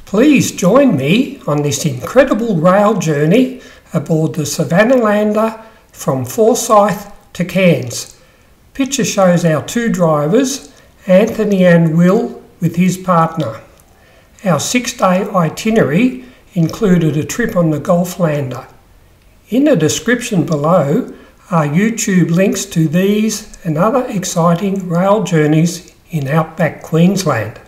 Please join me on this incredible rail journey aboard the Savannahlander from Forsayth to Cairns. Picture shows our two drivers, Anthony and Will, with his partner. Our 6-day itinerary included a trip on the Gulflander. In the description below are YouTube links to these and other exciting rail journeys in Outback, Queensland.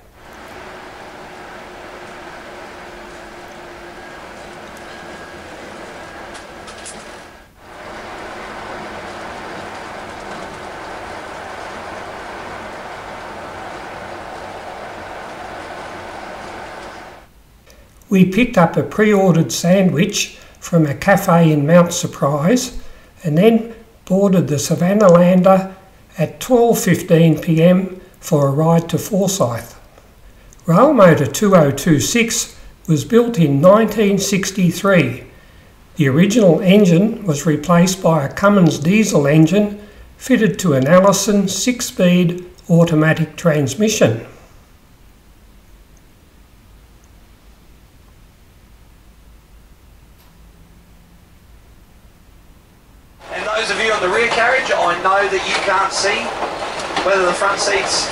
We picked up a pre-ordered sandwich from a cafe in Mount Surprise and then boarded the Savannahlander at 12:15 p.m. for a ride to Forsayth. Railmotor 2026 was built in 1963. The original engine was replaced by a Cummins diesel engine fitted to an Allison 6-speed automatic transmission. Those of you on the rear carriage, I know that you can't see whether the front seat's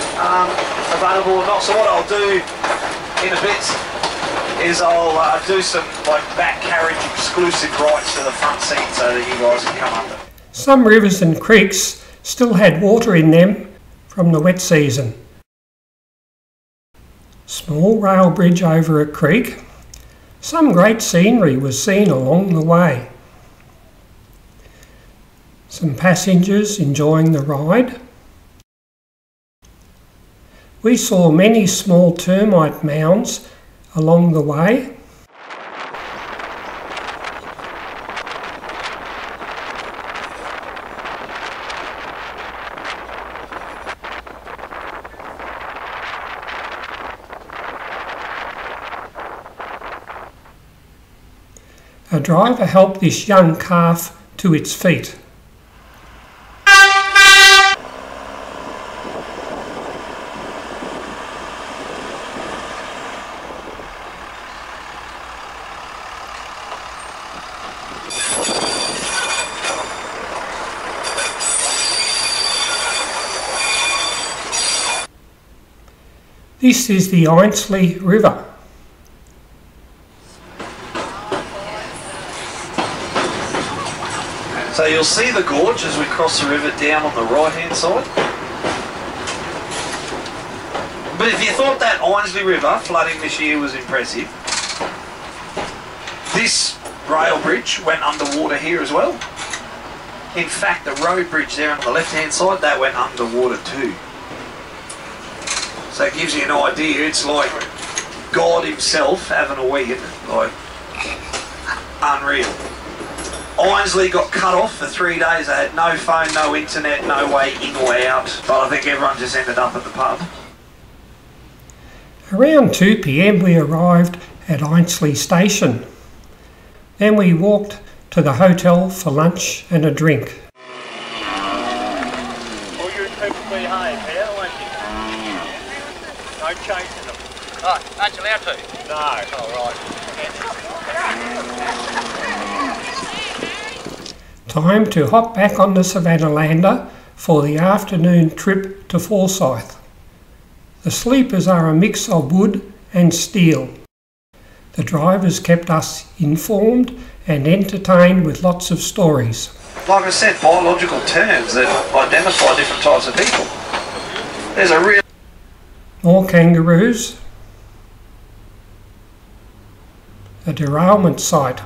available or not, so what I'll do in a bit is I'll do some back carriage exclusive rights to the front seat so that you guys can come under. Some rivers and creeks still had water in them from the wet season. Small rail bridge over a creek. Some great scenery was seen along the way. Some passengers enjoying the ride. We saw many small termite mounds along the way. A driver helped this young calf to its feet. This is the Ainslie River. So you'll see the gorge as we cross the river down on the right hand side. But if you thought that Ainslie River flooding this year was impressive, this rail bridge went underwater here as well. In fact, the road bridge there on the left hand side, that went underwater too. So it gives you an idea, it's like God himself having a wee, like unreal. Ainslie got cut off for 3 days. They had no phone, no internet, no way in or out. But I think everyone just ended up at the pub. Around 2 p.m. we arrived at Ainslie Station. Then we walked to the hotel for lunch and a drink. All your people behave, how won't you? No chasing them. Oh, aren't you allowed to? No. All right. Time to hop back on the Savannahlander for the afternoon trip to Forsayth. The sleepers are a mix of wood and steel. The drivers kept us informed and entertained with lots of stories. Like I said, biological terms that identify different types of people. There's a real... More kangaroos. A derailment site.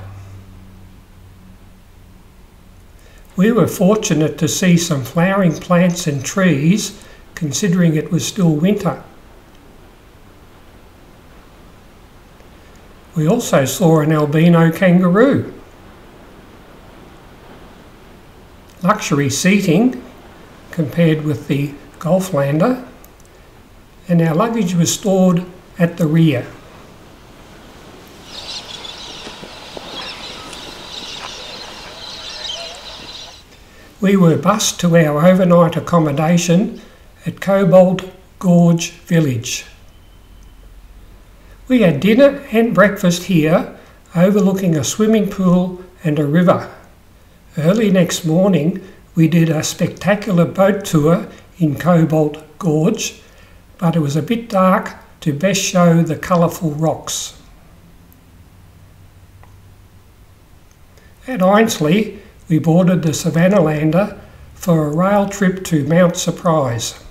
We were fortunate to see some flowering plants and trees, considering it was still winter. We also saw an albino kangaroo. Luxury seating compared with the Gulflander, and our luggage was stored at the rear. We were bused to our overnight accommodation at Cobalt Gorge Village. We had dinner and breakfast here, overlooking a swimming pool and a river. Early next morning, we did a spectacular boat tour in Cobalt Gorge, but it was a bit dark to best show the colourful rocks. At Ainslie, we boarded the Savannahlander for a rail trip to Mount Surprise.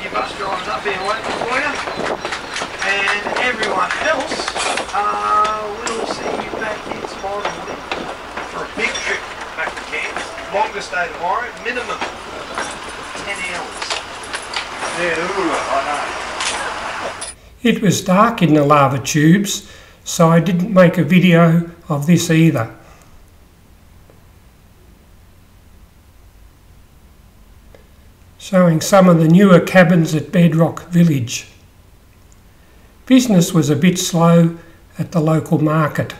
Your bus driver's up here waiting for you, and everyone else will see you back here tomorrow morning for a big trip back to Cairns. Longest day tomorrow, minimum 10 hours. Yeah, I know. It was dark in the lava tubes, so I didn't make a video of this either. Showing some of the newer cabins at Bedrock Village. Business was a bit slow at the local market.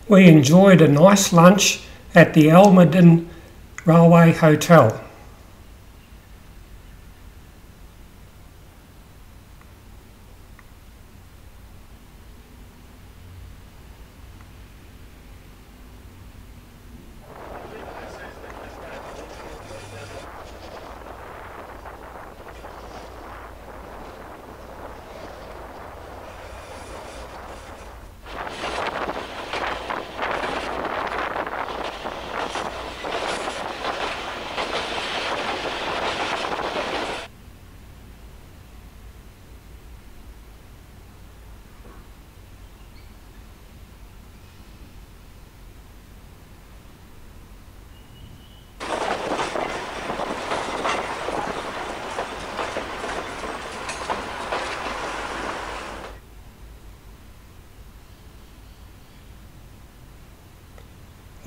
We enjoyed a nice lunch at the Normanton Railway Hotel.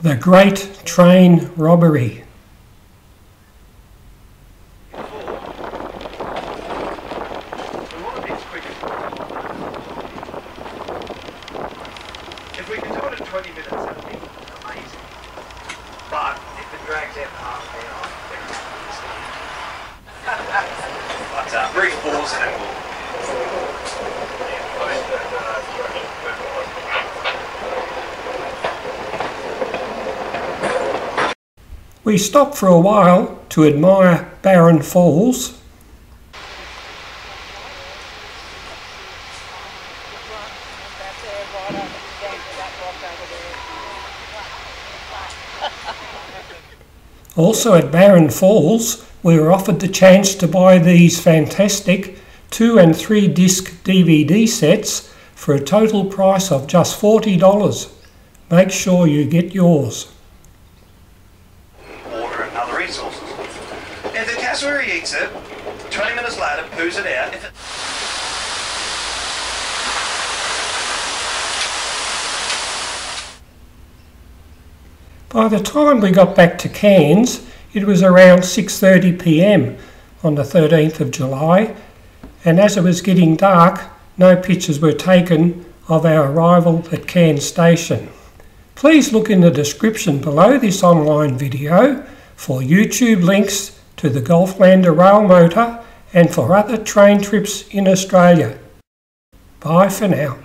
The Great Train Robbery. If we can do it in 20 minutes, that would be amazing. But if it drags out half an hour, but brief pause and then we'll... We stopped for a while to admire Barron Falls. Also at Barron Falls, we were offered the chance to buy these fantastic 2 and 3 disc DVD sets for a total price of just $40. Make sure you get yours. Resources. If the cassowary eats it, 20 minutes later poos it out. If it... By the time we got back to Cairns, it was around 6:30 p.m, on the 13th of July, and as it was getting dark, no pictures were taken of our arrival at Cairns station. Please look in the description below this online video for YouTube links to the Gulflander Railmotor and for other train trips in Australia. Bye for now.